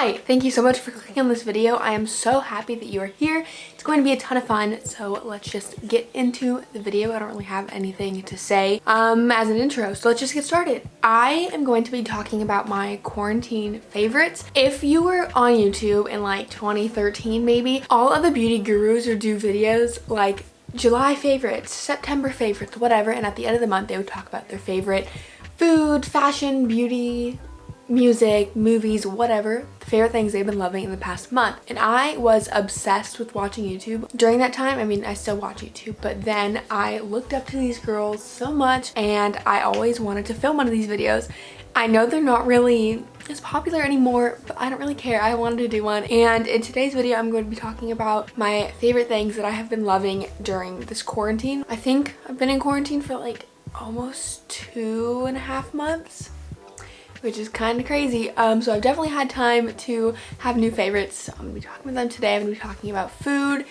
Hi, thank you so much for clicking on this video. I am so happy that you are here. It's going to be a ton of fun, so let's just get into the video. I don't really have anything to say as an intro, so let's just get started. I am going to be talking about my quarantine favorites. If you were on YouTube in like 2013 maybe, all of the beauty gurus would do videos like July favorites, September favorites, whatever, and at the end of the month they would talk about their favorite food, fashion, beauty, music, movies, whatever, the favorite things they've been loving in the past month. And I was obsessed with watching YouTube. During that time, I mean, I still watch YouTube, but then I looked up to these girls so much and I always wanted to film one of these videos. I know they're not really as popular anymore, but I don't really care. I wanted to do one. And in today's video, I'm going to be talking about my favorite things that I have been loving during this quarantine. I think I've been in quarantine for like almost 2.5 months. Which is kind of crazy. So I've definitely had time to have new favorites. So I'm gonna be talking about them today. I'm gonna be talking about food,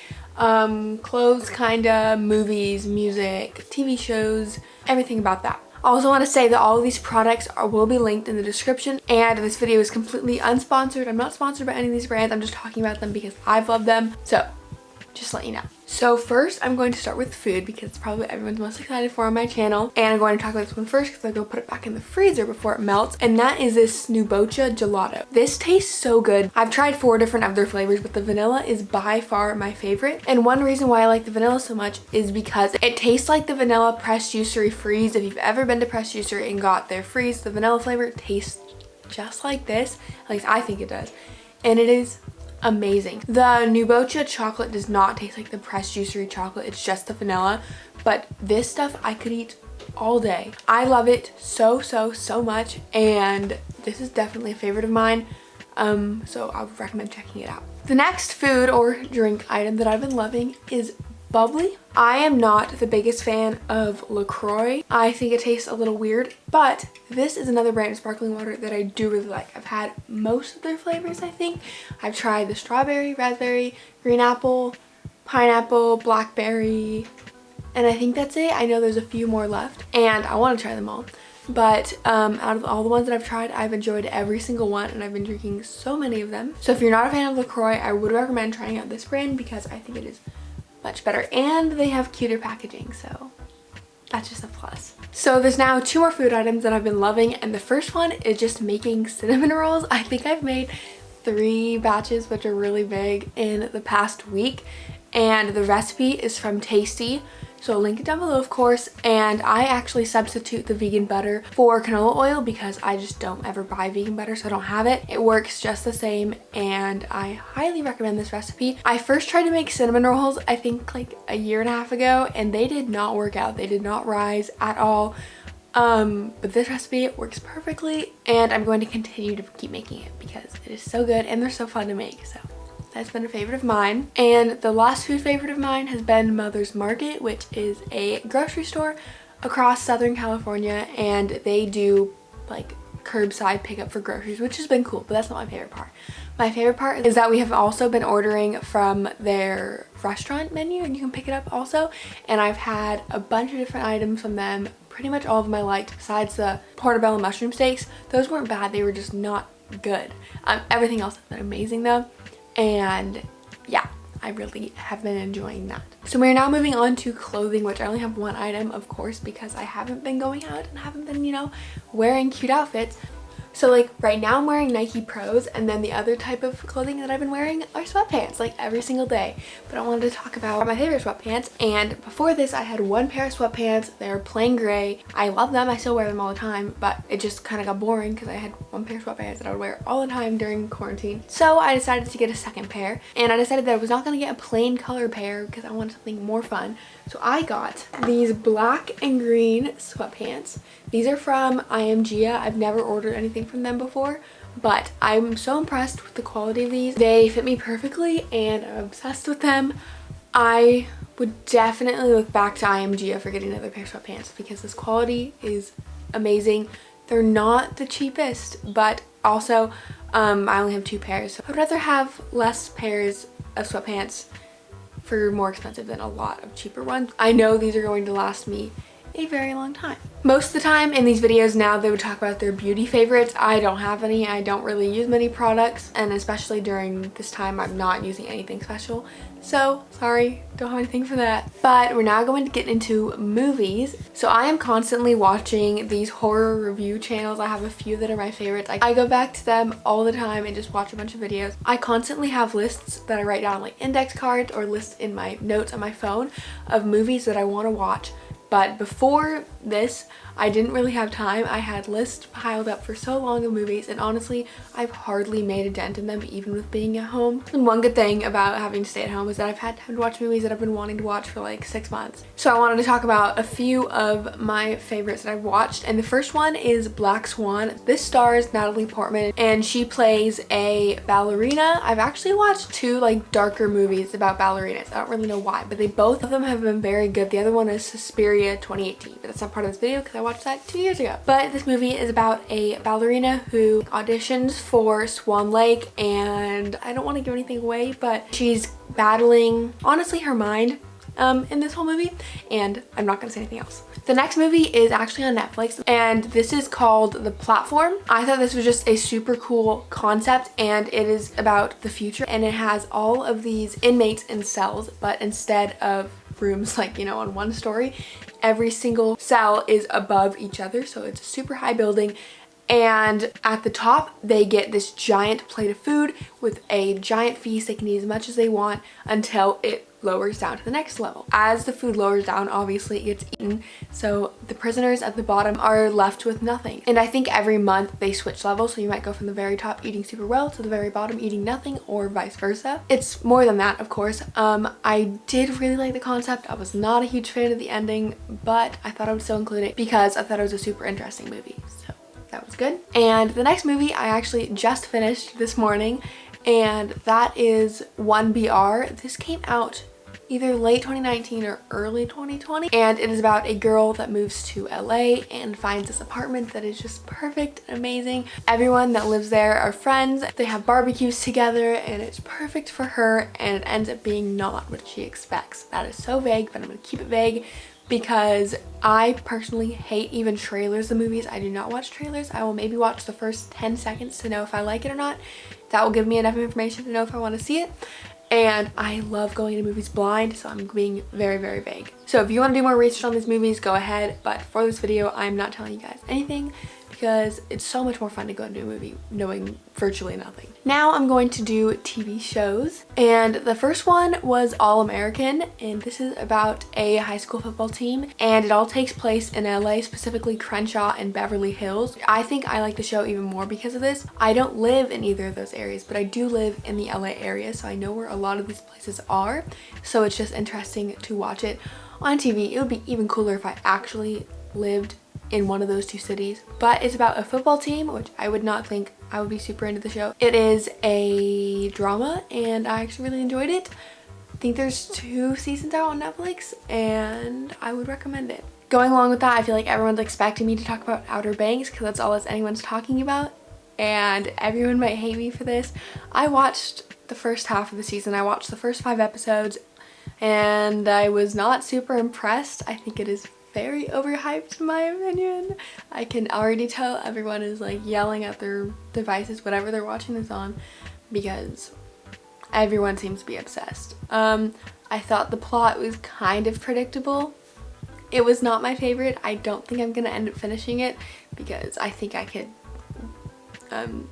clothes, kinda, movies, music, TV shows, everything about that. I also want to say that all of these products will be linked in the description, and this video is completely unsponsored. I'm not sponsored by any of these brands. I'm just talking about them because I've loved them. So just to let you know. So first, I'm going to start with food because it's probably everyone's most excited for on my channel. And I'm going to talk about this one first because I go put it back in the freezer before it melts. And that is this Nubocha gelato. This tastes so good. I've tried 4 different of their flavors, but the vanilla is by far my favorite. And one reason why I like the vanilla so much is because it tastes like the vanilla Pressed Juicery Freeze. If you've ever been to Pressed Juicery and got their Freeze, the vanilla flavor tastes just like this. At least I think it does. And it is amazing. The Nubocha chocolate does not taste like the Pressed Juicery chocolate. It's just the vanilla. But this stuff I could eat all day. I love it so much, and this is definitely a favorite of mine. So I would recommend checking it out. The next food or drink item that I've been loving is bubbly. I am not the biggest fan of LaCroix. I think it tastes a little weird, but this is another brand of sparkling water that I do really like. I've had most of their flavors, I think. I've tried the strawberry, raspberry, green apple, pineapple, blackberry, and I think that's it. I know there's a few more left, and I want to try them all. But out of all the ones that I've tried, I've enjoyed every single one, and I've been drinking so many of them. So if you're not a fan of LaCroix, I would recommend trying out this brand because I think it is much better, and they have cuter packaging, so that's just a plus. So there's now 2 more food items that I've been loving, and the first one is just making cinnamon rolls. I think I've made 3 batches, which are really big, in the past week, and the recipe is from Tasty. So I'll link it down below, of course, and I actually substitute the vegan butter for canola oil because I just don't ever buy vegan butter, so I don't have it. It works just the same, and I highly recommend this recipe. I first tried to make cinnamon rolls, I think like a 1.5 years ago, and they did not work out. They did not rise at all. But this recipe works perfectly, and I'm going to continue to keep making it because it is so good and they're so fun to make. So that's been a favorite of mine. And the last food favorite of mine has been Mother's Market, which is a grocery store across Southern California, and they do like curbside pickup for groceries, which has been cool, but that's not my favorite part. My favorite part is that we have also been ordering from their restaurant menu, and you can pick it up also. And I've had a bunch of different items from them. Pretty much all of them I liked, besides the portobello mushroom steaks. Those weren't bad, they were just not good. Everything else has been amazing though. And yeah, I really have been enjoying that. So we're now moving on to clothing, which I only have 1 item, of course, because I haven't been going out and haven't been, you know, wearing cute outfits. So like right now I'm wearing Nike Pros, and then the other type of clothing that I've been wearing are sweatpants like every single day. But I wanted to talk about my favorite sweatpants, and before this I had 1 pair of sweatpants. They're plain gray. I love them. I still wear them all the time, but it just kind of got boring because I had 1 pair of sweatpants that I would wear all the time during quarantine. So I decided to get a second pair, and I decided that I was not going to get a plain color pair because I wanted something more fun. So I got these black and green sweatpants. These are from enquires. I've never ordered anything from them before, but I'm so impressed with the quality of these. They fit me perfectly, and I'm obsessed with them. I would definitely look back to enquires for getting another pair of sweatpants because this quality is amazing. They're not the cheapest, but also I only have 2 pairs. So I'd rather have less pairs of sweatpants for more expensive than a lot of cheaper ones. I know these are going to last me a very long time. Most of the time in these videos now they would talk about their beauty favorites. I don't have any. I don't really use many products, and especially during this time I'm not using anything special. So sorry, don't have anything for that. But we're now going to get into movies. So I am constantly watching these horror review channels. I have a few that are my favorites. I go back to them all the time and just watch a bunch of videos. I constantly have lists that I write down, like index cards or lists in my notes on my phone of movies that I want to watch. But before this, I didn't really have time. I had lists piled up for so long of movies, and honestly, I've hardly made a dent in them, even with being at home. And one good thing about having to stay at home is that I've had time to watch movies that I've been wanting to watch for like 6 months. So I wanted to talk about a few of my favorites that I've watched, and the first one is Black Swan. This stars Natalie Portman, and she plays a ballerina. I've actually watched two like darker movies about ballerinas. I don't really know why, but both of them have been very good. The other one is Suspiria 2018, but that's not part of this video because I watched that 2 years ago. But this movie is about a ballerina who auditions for Swan Lake, and I don't want to give anything away, but she's battling, honestly, her mind in this whole movie, and I'm not gonna say anything else. The next movie is actually on Netflix, and this is called The Platform. I thought this was just a super cool concept, and it is about the future, and it has all of these inmates in cells, but instead of rooms like, you know, on one story, every single cell is above each other, so it's a super high building. And at the top they get this giant plate of food with a giant feast. They can eat as much as they want until it lowers down to the next level. As the food lowers down, obviously it gets eaten, so the prisoners at the bottom are left with nothing. And I think every month they switch levels, so you might go from the very top eating super well to the very bottom eating nothing, or vice versa. It's more than that, of course. I did really like the concept. I was not a huge fan of the ending, but I thought I would still include it because I thought it was a super interesting movie, so that was good. And the next movie I actually just finished this morning, and that is 1BR. This came out either late 2019 or early 2020, and it is about a girl that moves to LA and finds this apartment that is just perfect and amazing. Everyone that lives there are friends. They have barbecues together, and it's perfect for her, and it ends up being not what she expects. That is so vague, but I'm gonna keep it vague because I personally hate even trailers of movies. I do not watch trailers. I will maybe watch the first 10 seconds to know if I like it or not. That will give me enough information to know if I want to see it. And I love going to movies blind, so I'm being very, very vague. So if you want to do more research on these movies, go ahead. But for this video, I'm not telling you guys anything because it's so much more fun to go into a movie knowing virtually nothing. Now I'm going to do TV shows, and the first one was All American, and this is about a high school football team, and it all takes place in LA, specifically Crenshaw and Beverly Hills. I think I like the show even more because of this. I don't live in either of those areas, but I do live in the LA area, so I know where a lot of these places are, so it's just interesting to watch it on TV. It would be even cooler if I actually lived in one of those two cities. But it's about a football team, which I would not think I would be super into the show. It is a drama, and I actually really enjoyed it. I think there's 2 seasons out on Netflix, and I would recommend it. Going along with that, I feel like everyone's expecting me to talk about Outer Banks because that's all anyone's talking about, and everyone might hate me for this. I watched the first half of the season. I watched the first 5 episodes, and I was not super impressed. I think it is very overhyped in my opinion. I can already tell everyone is like yelling at their devices, whatever they're watching this on, because everyone seems to be obsessed. I thought the plot was kind of predictable. It was not my favorite. I don't think I'm gonna end up finishing it because I think I could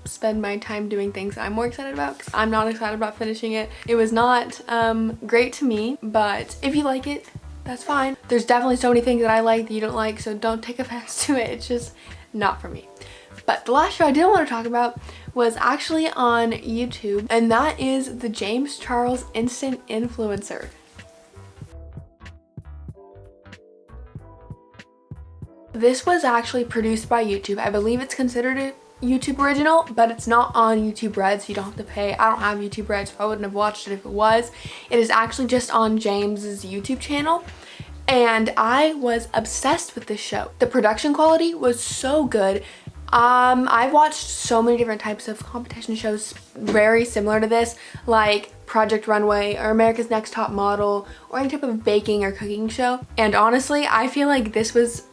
spend my time doing things that I'm more excited about, because I'm not excited about finishing it. It was not great to me, but if you like it, that's fine. There's definitely so many things that I like that you don't like, so don't take offense to it. It's just not for me. But the last show I did want to talk about was actually on YouTube, and that is the James Charles Instant Influencer. This was actually produced by YouTube. I believe it's considered a YouTube original, but it's not on YouTube Red, so you don't have to pay. I don't have YouTube Red, so I wouldn't have watched it if it was. It is actually just on James's YouTube channel, and I was obsessed with this show. The production quality was so good. I've watched so many different types of competition shows very similar to this, like Project Runway or America's Next Top Model or any type of baking or cooking show, and honestly I feel like this was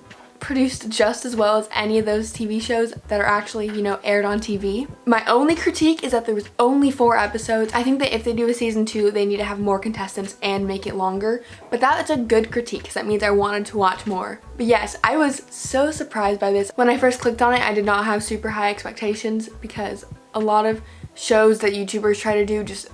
produced just as well as any of those TV shows that are actually, you know, aired on TV. My only critique is that there was only 4 episodes. I think that if they do a season 2, they need to have more contestants and make it longer. But that's a good critique because that means I wanted to watch more. But yes, I was so surprised by this. When I first clicked on it, I did not have super high expectations because a lot of shows that YouTubers try to do just,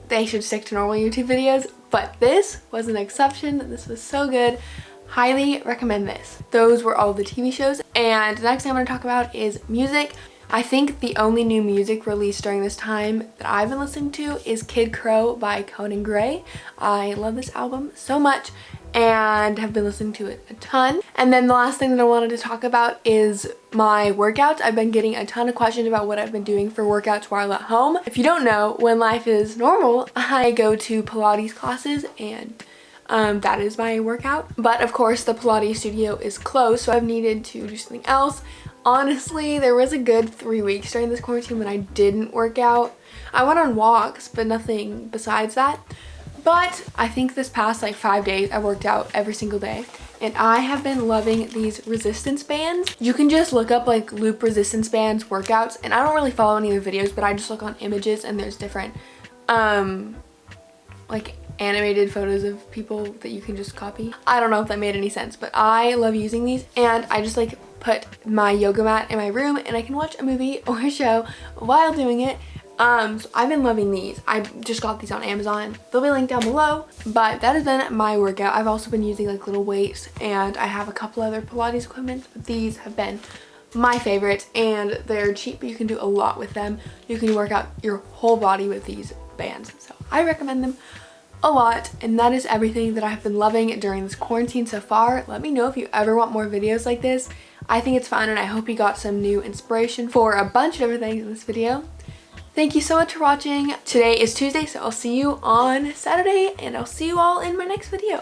they should stick to normal YouTube videos. But this was an exception. This was so good. Highly recommend this. Those were all the TV shows. And the next thing I'm going to talk about is music. I think the only new music released during this time that I've been listening to is Kid Crow by Conan Gray. I love this album so much and have been listening to it a ton. And then the last thing that I wanted to talk about is my workouts. I've been getting a ton of questions about what I've been doing for workouts while at home. If you don't know, when life is normal, I go to Pilates classes and that is my workout. But of course the Pilates studio is closed, so I've needed to do something else. Honestly, there was a good 3 weeks during this quarantine when I didn't work out. I went on walks, but nothing besides that. But I think this past like 5 days I worked out every single day. And I have been loving these resistance bands. You can just look up like loop resistance bands workouts. And I don't really follow any of the videos, but I just look on images and there's different like animated photos of people that you can just copy. I don't know if that made any sense, but I love using these. And I just like put my yoga mat in my room and I can watch a movie or a show while doing it. So I've been loving these. I just got these on Amazon. They'll be linked down below. But that has been my workout. I've also been using like little weights and I have a couple other Pilates equipment, but these have been my favorites and they're cheap, but you can do a lot with them. You can work out your whole body with these bands. So I recommend them a lot, and that is everything that I've been loving during this quarantine so far. Let me know if you ever want more videos like this. I think it's fun and I hope you got some new inspiration for a bunch of different things in this video. Thank you so much for watching. Today is Tuesday, so I'll see you on Saturday and I'll see you all in my next video.